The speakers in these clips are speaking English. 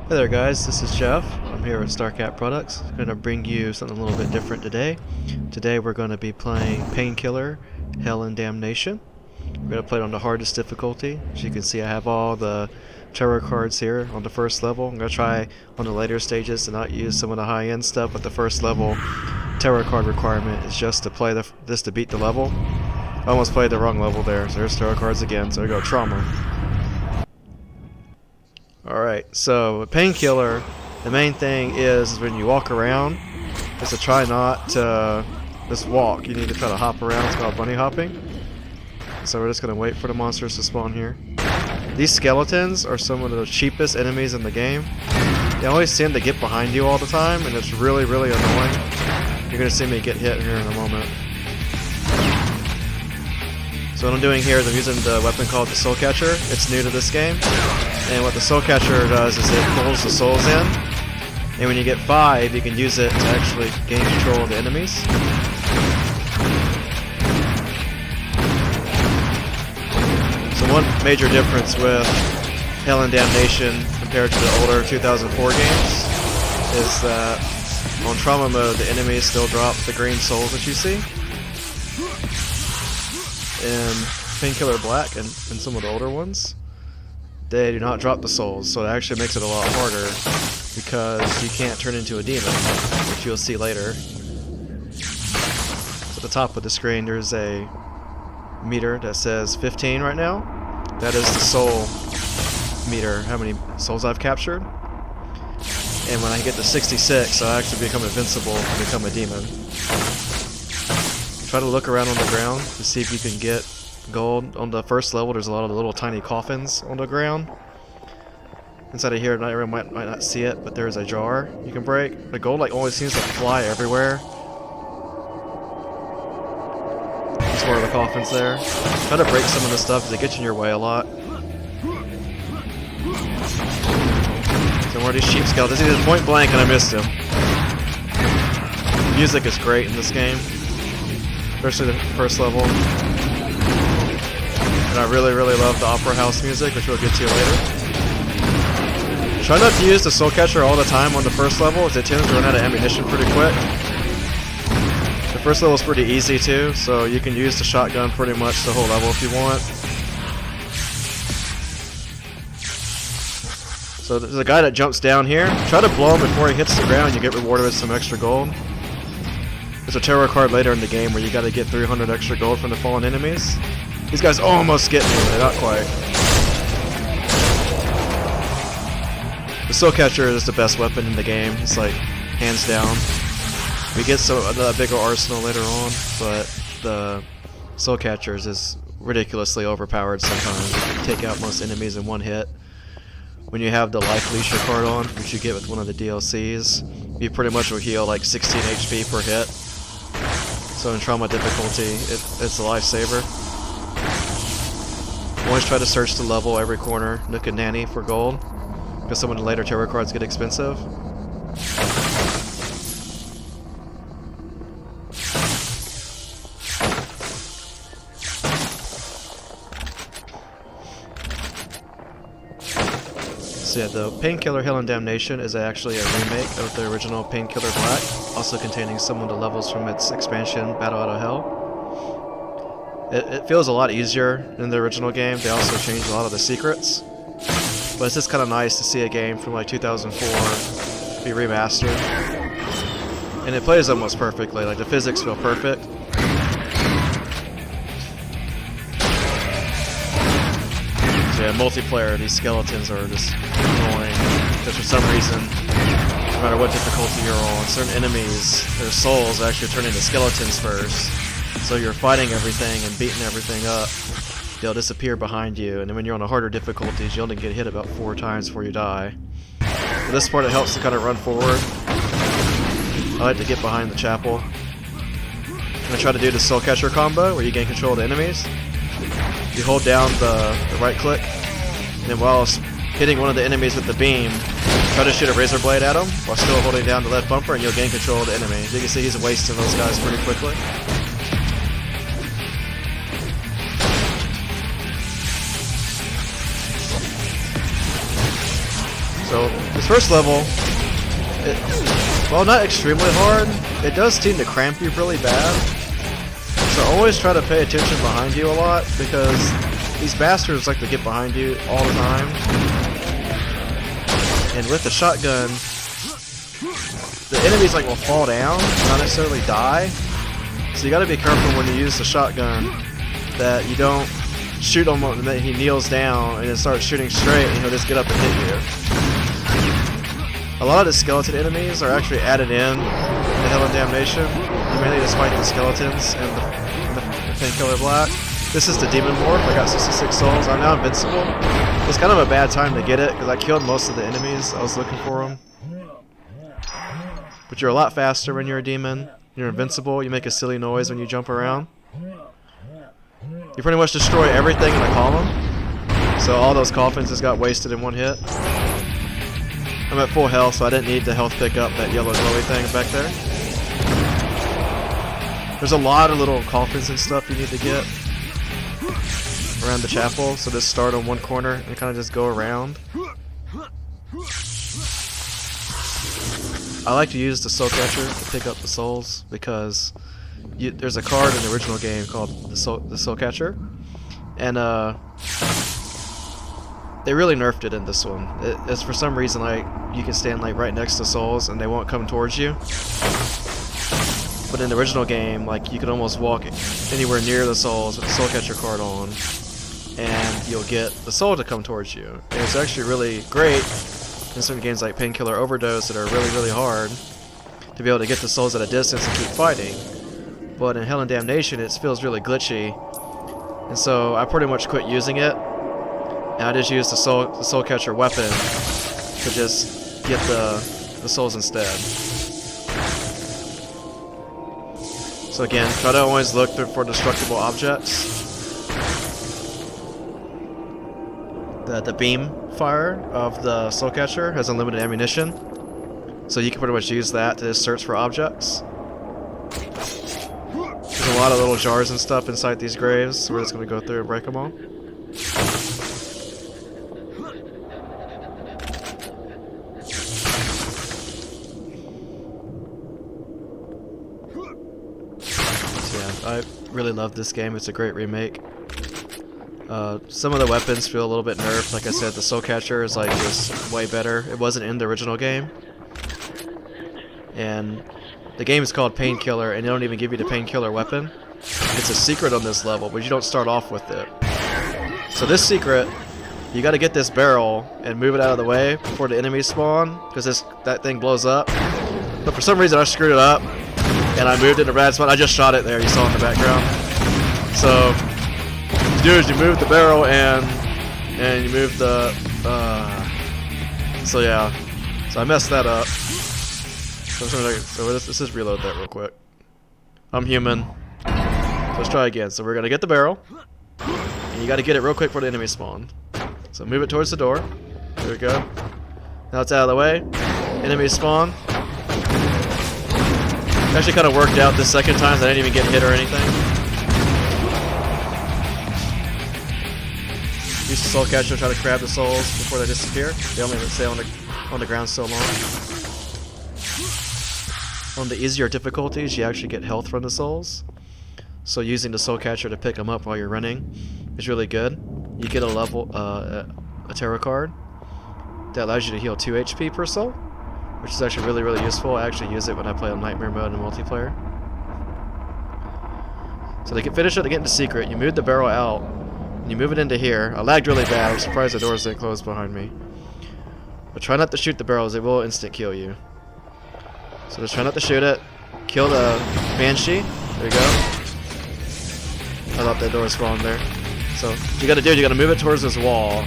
Hey there guys, this is Jeff. I'm here with Starcat Products. I'm going to bring you something a little bit different today. Today we're going to be playing Painkiller, Hell and Damnation. We're going to play it on the hardest difficulty. As you can see, I have all the terror cards here on the first level. I'm going to try on the later stages to not use some of the high-end stuff, but the first level terror card requirement is just to play this to beat the level. I almost played the wrong level there, so there's terror cards again, so we go Trauma. Alright, so with Painkiller, the main thing is when you walk around, is to try not to just walk. You need to try to hop around. It's called bunny hopping. So we're just going to wait for the monsters to spawn here. These skeletons are some of the cheapest enemies in the game. They always seem to get behind you all the time, and it's really, really annoying. You're going to see me get hit here in a moment. So what I'm doing here is I'm using the weapon called the Soul Catcher. It's new to this game. And what the Soul Catcher does is it pulls the souls in. And when you get 5, you can use it to actually gain control of the enemies. So one major difference with Hell and Damnation compared to the older 2004 games is that on Trauma mode, the enemies still drop the green souls that you see. In Painkiller Black and some of the older ones, they do not drop the souls, so it actually makes it a lot harder because you can't turn into a demon, which you'll see later. So at the top of the screen there's a meter that says 15 right now. That is the soul meter, how many souls I've captured. And when I get to 66, I actually become invincible and become a demon. Try to look around on the ground to see if you can get gold. On the first level, there's a lot of little tiny coffins on the ground. Inside of here, everyone might not see it, but there's a jar you can break. The gold always seems to fly everywhere. There's more of the coffins there. Try to break some of the stuff because it gets in your way a lot. So more of these sheep skeletons. He did point blank and I missed him. The music is great in this game, especially the first level. And I really, really love the Opera House music, which we'll get to later. Try not to use the Soul Catcher all the time on the first level, as it tends to run out of ammunition pretty quick. The first level is pretty easy too, so you can use the shotgun pretty much the whole level if you want. So there's a guy that jumps down here. Try to blow him before he hits the ground, you get rewarded with some extra gold. There's a terror card later in the game where you gotta get 300 extra gold from the fallen enemies. These guys almost get me, but not quite. The Soul Catcher is the best weapon in the game. It's like, hands down. We get a bigger arsenal later on, but the Soul Catcher is ridiculously overpowered sometimes. You can take out most enemies in one hit. When you have the Life Leisure card on, which you get with one of the DLCs, you pretty much will heal like 16 HP per hit. So in Trauma difficulty, it's a lifesaver. Always try to search the level, every corner, nook and nanny for gold, because some of the later terror cards get expensive. So yeah, the Painkiller Hell and Damnation is actually a remake of the original Painkiller Black, also containing some of the levels from its expansion, Battle Out of Hell. It feels a lot easier than the original game. They also changed a lot of the secrets. But it's just kind of nice to see a game from like 2004 be remastered. And it plays almost perfectly, like the physics feel perfect. So yeah, multiplayer, these skeletons are just annoying. Because for some reason, no matter what difficulty you're on, certain enemies, their souls actually turn into skeletons first. So you're fighting everything and beating everything up, they'll disappear behind you, and then when you're on the harder difficulties, you only get hit about 4 times before you die. For this part, it helps to kind of run forward. I like to get behind the chapel. I'm going to try to do the Soul Catcher combo, where you gain control of the enemies. You hold down the right click, and then while hitting one of the enemies with the beam, try to shoot a razor blade at him, while still holding down the left bumper, and you'll gain control of the enemy. As you can see, he's wasting those guys pretty quickly. So this first level, while not extremely hard, it does seem to cramp you really bad. So always try to pay attention behind you a lot, because these bastards like to get behind you all the time. And with the shotgun, the enemies like will fall down, not necessarily die. So you gotta be careful when you use the shotgun that you don't shoot him and then he kneels down and then starts shooting straight and he'll just get up and hit you. A lot of the skeleton enemies are actually added in the Hell and Damnation. You mainly just fight the skeletons and the Painkiller Black. This is the Demon Morph. I got 66 souls. I'm now invincible. It's kind of a bad time to get it because I killed most of the enemies. I was looking for them. But you're a lot faster when you're a demon. You're invincible. You make a silly noise when you jump around. You pretty much destroy everything in the column. So all those coffins just got wasted in one hit. I'm at full health, so I didn't need the health pickup, that yellow glowy thing back there. There's a lot of little coffins and stuff you need to get around the chapel, so just start on one corner and kind of just go around. I like to use the soul catcher to pick up the souls because there's a card in the original game called the soul catcher, and they really nerfed it in this one. It's for some reason like you can stand like right next to souls and they won't come towards you. But in the original game, like you could almost walk anywhere near the souls with the soul catcher card on, and you'll get the soul to come towards you. And it's actually really great in certain games like Painkiller Overdose that are really, really hard to be able to get the souls at a distance and keep fighting. But in Hell and Damnation, it feels really glitchy, and so I pretty much quit using it. And I just use the soul catcher weapon to just get the souls instead. So again, try to always look for destructible objects. The beam fire of the soul catcher has unlimited ammunition, so you can pretty much use that to just search for objects. There's a lot of little jars and stuff inside these graves, so we're just going to go through and break them all. I really love this game. It's a great remake. Some of the weapons feel a little bit nerfed. Like I said, the soul catcher is like just way better. It wasn't in the original game. And the game is called Painkiller, and they don't even give you the Painkiller weapon. It's a secret on this level, but you don't start off with it. So this secret, you got to get this barrel and move it out of the way before the enemies spawn, because that thing blows up. But for some reason I screwed it up, and I moved it in a bad spot. I just shot it there, you saw in the background. So, dude, you move the barrel and you move the, so yeah. So I messed that up. So let's just reload that real quick. I'm human. So let's try again. So we're gonna get the barrel, and you gotta get it real quick before the enemy spawn. So move it towards the door. There we go. Now it's out of the way. Enemies spawn. It actually kind of worked out this second time, so I didn't even get hit or anything. Use the soul catcher to try to grab the souls before they disappear. They only stay on the ground so long. On the easier difficulties, you actually get health from the souls. So using the soul catcher to pick them up while you're running is really good. You get a level, a tarot card that allows you to heal 2 HP per soul, which is actually really, really useful. I actually use it when I play on Nightmare mode in multiplayer. So they can finish it to get into secret. You move the barrel out, and you move it into here. I lagged really bad. I'm surprised the doors didn't close behind me. But try not to shoot the barrels. They will instant kill you. So just try not to shoot it. Kill the Banshee. There you go. I thought that door was wrong there. So what you gotta do is you gotta move it towards this wall.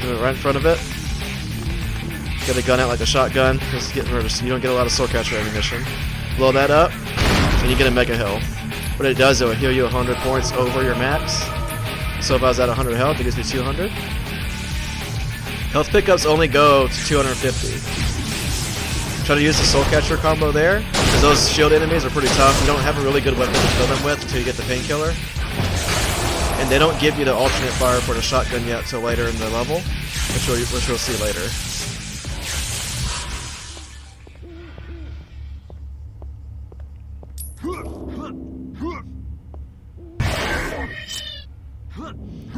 Move it right in front of it. Get a gun out like a shotgun, because you don't get a lot of soul catcher ammunition. Blow that up, and you get a mega heal. What it does, it will heal you 100 points over your max. So if I was at 100 health, it gives me 200. Health pickups only go to 250. Try to use the soul catcher combo there, because those shield enemies are pretty tough. You don't have a really good weapon to kill them with until you get the Painkiller. And they don't give you the alternate fire for the shotgun yet till later in the level. which we'll see later.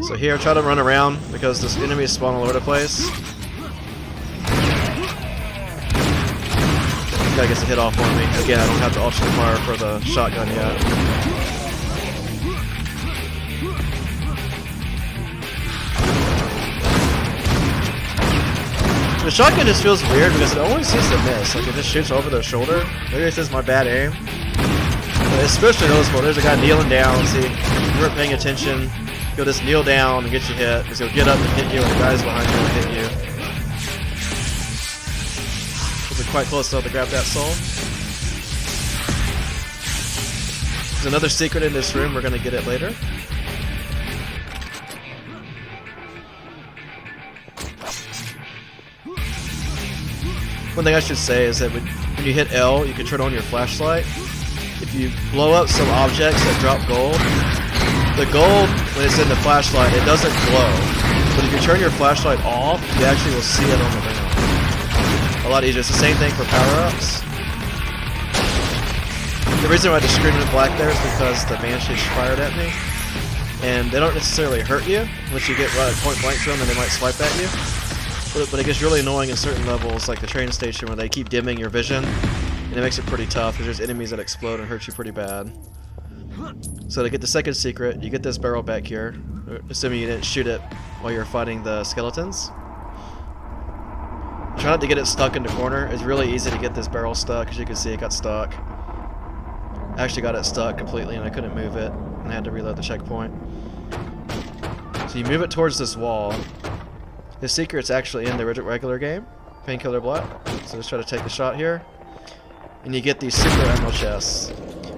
So here, try to run around because this enemy spawn all over the place. This guy gets a hit off on me. Again, I don't have the option to fire for the shotgun yet. The shotgun just feels weird because it always seems to miss. Like it just shoots over their shoulder. Maybe it's just my bad aim. But it's especially noticeable. There's a guy kneeling down. See, if you weren't paying attention, he'll just kneel down and get you hit. Because he'll get up and hit you, and the guys behind you will hit you. Was it quite close enough to grab that soul? There's another secret in this room. We're going to get it later. One thing I should say is that when you hit L, you can turn on your flashlight. If you blow up some objects that drop gold, the gold, when it's in the flashlight, it doesn't glow. But if you turn your flashlight off, you actually will see it on the ground. A lot easier. It's the same thing for power-ups. The reason why the screen went black there is because the banshees fired at me. And they don't necessarily hurt you. Once you get right point blank to them, and they might swipe at you. But it gets really annoying in certain levels, like the train station, where they keep dimming your vision, and it makes it pretty tough because there's enemies that explode and hurt you pretty bad. So to get the second secret, you get this barrel back here, assuming you didn't shoot it while you're fighting the skeletons. Try not to get it stuck in the corner. It's really easy to get this barrel stuck. As you can see, it got stuck. I actually got it stuck completely, and I couldn't move it, and I had to reload the checkpoint. So you move it towards this wall. The secret's actually in the regular game, Painkiller Black. So just try to take the shot here. And you get these super ammo chests.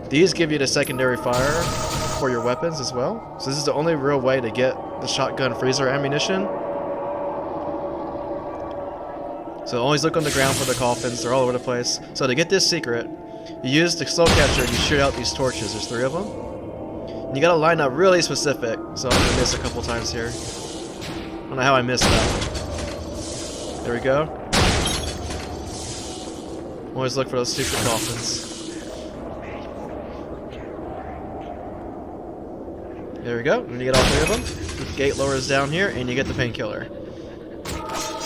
These give you the secondary fire for your weapons as well. So this is the only real way to get the shotgun freezer ammunition. So always look on the ground for the coffins, they're all over the place. So to get this secret, you use the soul catcher and you shoot out these torches, there's 3 of them. And you gotta line up really specific, so I'm gonna miss a couple times here. I don't know how I missed that. There we go. Always look for those secret coffins. There we go. When you get all 3 of them, the gate lowers down here, and you get the painkiller.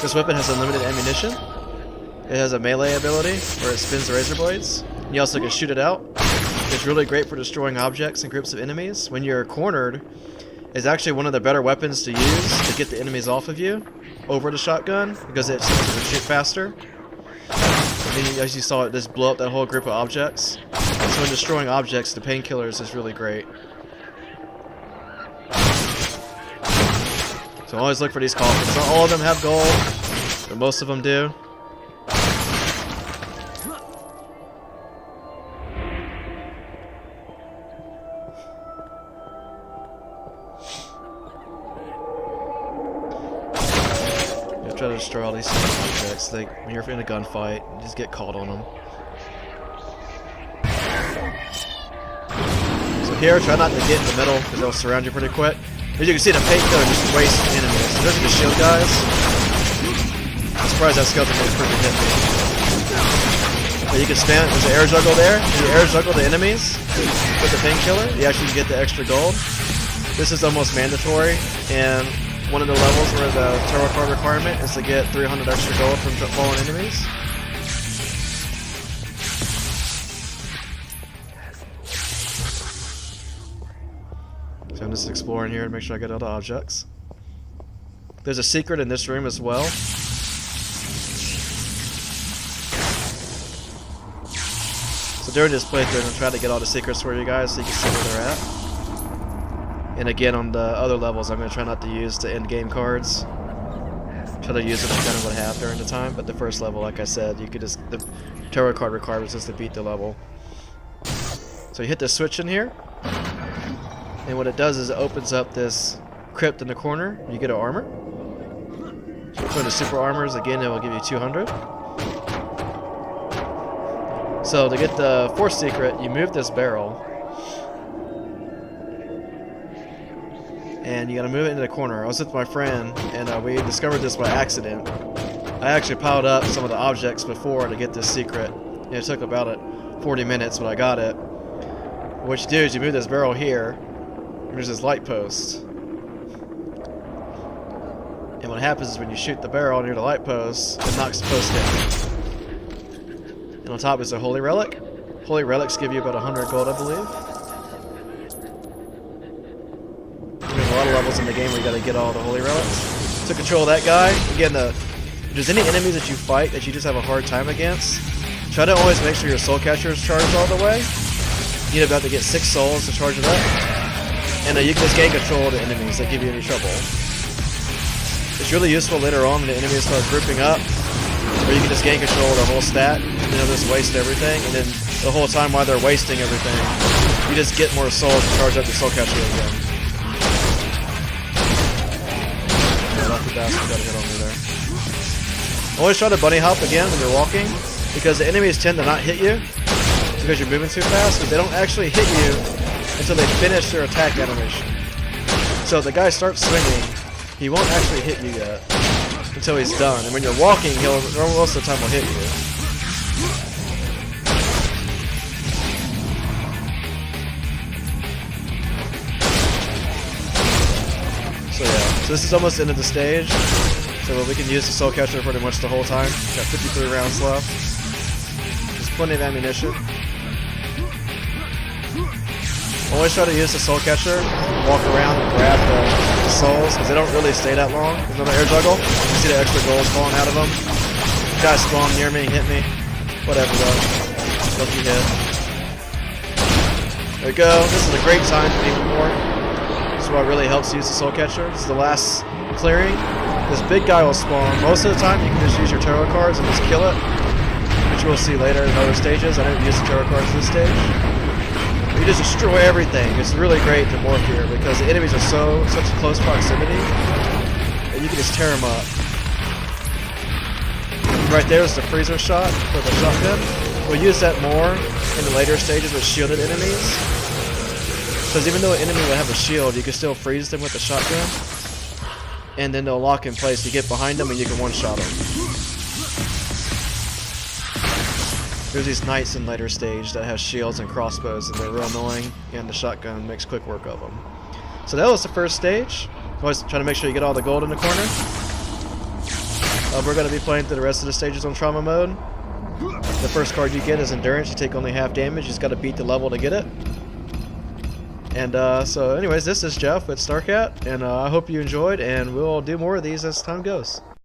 This weapon has unlimited ammunition. It has a melee ability where it spins the razor blades. You also can shoot it out. It's really great for destroying objects and groups of enemies. When you're cornered, it's actually one of the better weapons to use to get the enemies off of you over the shotgun because it shoot faster. And as you saw, it just blow up that whole group of objects. So when destroying objects, the painkillers is really great. So always look for these coffins. Not all of them have gold, but most of them do. Try to destroy all these objects. When you're in a gunfight, you just get caught on them. So here, try not to get in the middle because they'll surround you pretty quick. As you can see, the painkiller just wastes enemies. So those are the shield guys. I'm surprised that skeleton was pretty hit me. But you can spam. There's an air juggle there. If you air juggle the enemies with the painkiller, you actually get the extra gold. This is almost mandatory, and one of the levels where the tarot card requirement is to get 300 extra gold from fallen enemies. So I'm just exploring here to make sure I get all the objects. There's a secret in this room as well. So during this playthrough, I'm going to try to get all the secrets for you guys so you can see where they're at. And again, on the other levels, I'm going to try not to use the end game cards. Try to use them to kind of what I have during the time. But the first level, like I said, you could just, the tarot card requirements is to beat the level. So you hit the switch in here. And what it does is it opens up this crypt in the corner. You get an armor. For the super armors, again, it will give you 200. So to get the fourth secret, you move this barrel. and you gotta move it into the corner. I was with my friend, and we discovered this by accident. I actually piled up some of the objects before to get this secret, and it took about 40 minutes, but I got it. What you do is you move this barrel here, and there's this light post. And what happens is when you shoot the barrel near the light post, it knocks the post down. And on top is a holy relic. Holy relics give you about 100 gold, I believe. There's a lot of levels in the game where you gotta get all the holy relics. To control that guy, again, if there's any enemies that you fight that you just have a hard time against, try to always make sure your soul catcher is charged all the way. You need about to get 6 souls to charge it up. And you can just gain control of the enemies that give you any trouble. It's really useful later on when the enemies start grouping up, where you can just gain control of the whole stat, and they'll just waste everything, and then the whole time while they're wasting everything, you just get more souls to charge up your soul catcher again. Yeah, lucky bastard got a hit on me there. Always try to bunny hop again when you're walking, because the enemies tend to not hit you, because you're moving too fast, but they don't actually hit you until they finish their attack animation. So if the guy starts swinging, he won't actually hit you yet until he's done. And when you're walking, he'll most of the time will hit you. So yeah, so this is almost the end of the stage. So we can use the soul catcher pretty much the whole time. Got 53 rounds left. There's plenty of ammunition. Always try to use the soul catcher, walk around and grab the souls, because they don't really stay that long. There's another air juggle. You see the extra golds falling out of them. Guy spawned near me, hit me. Whatever though. Lucky hit. There we go. This is a great time to need more. This is what really helps use the soul catcher. This is the last clearing. This big guy will spawn. Most of the time you can just use your tarot cards and just kill it, which we'll see later in other stages. I didn't use the tarot cards this stage. You just destroy everything. It's really great to morph here because the enemies are such close proximity that you can just tear them up. Right there is the freezer shot for the shotgun. We'll use that more in the later stages with shielded enemies. Because even though an enemy will have a shield, you can still freeze them with the shotgun. And then they'll lock in place. You get behind them and you can one-shot them. There's these knights in later stage that have shields and crossbows, and they're real annoying, and the shotgun makes quick work of them. So that was the first stage. Always try to make sure you get all the gold in the corner. We're going to be playing through the rest of the stages on trauma mode. The first card you get is endurance. You take only half damage. You just got to beat the level to get it. And so anyways, this is Jeff with Starcat, and I hope you enjoyed, and we'll do more of these as time goes.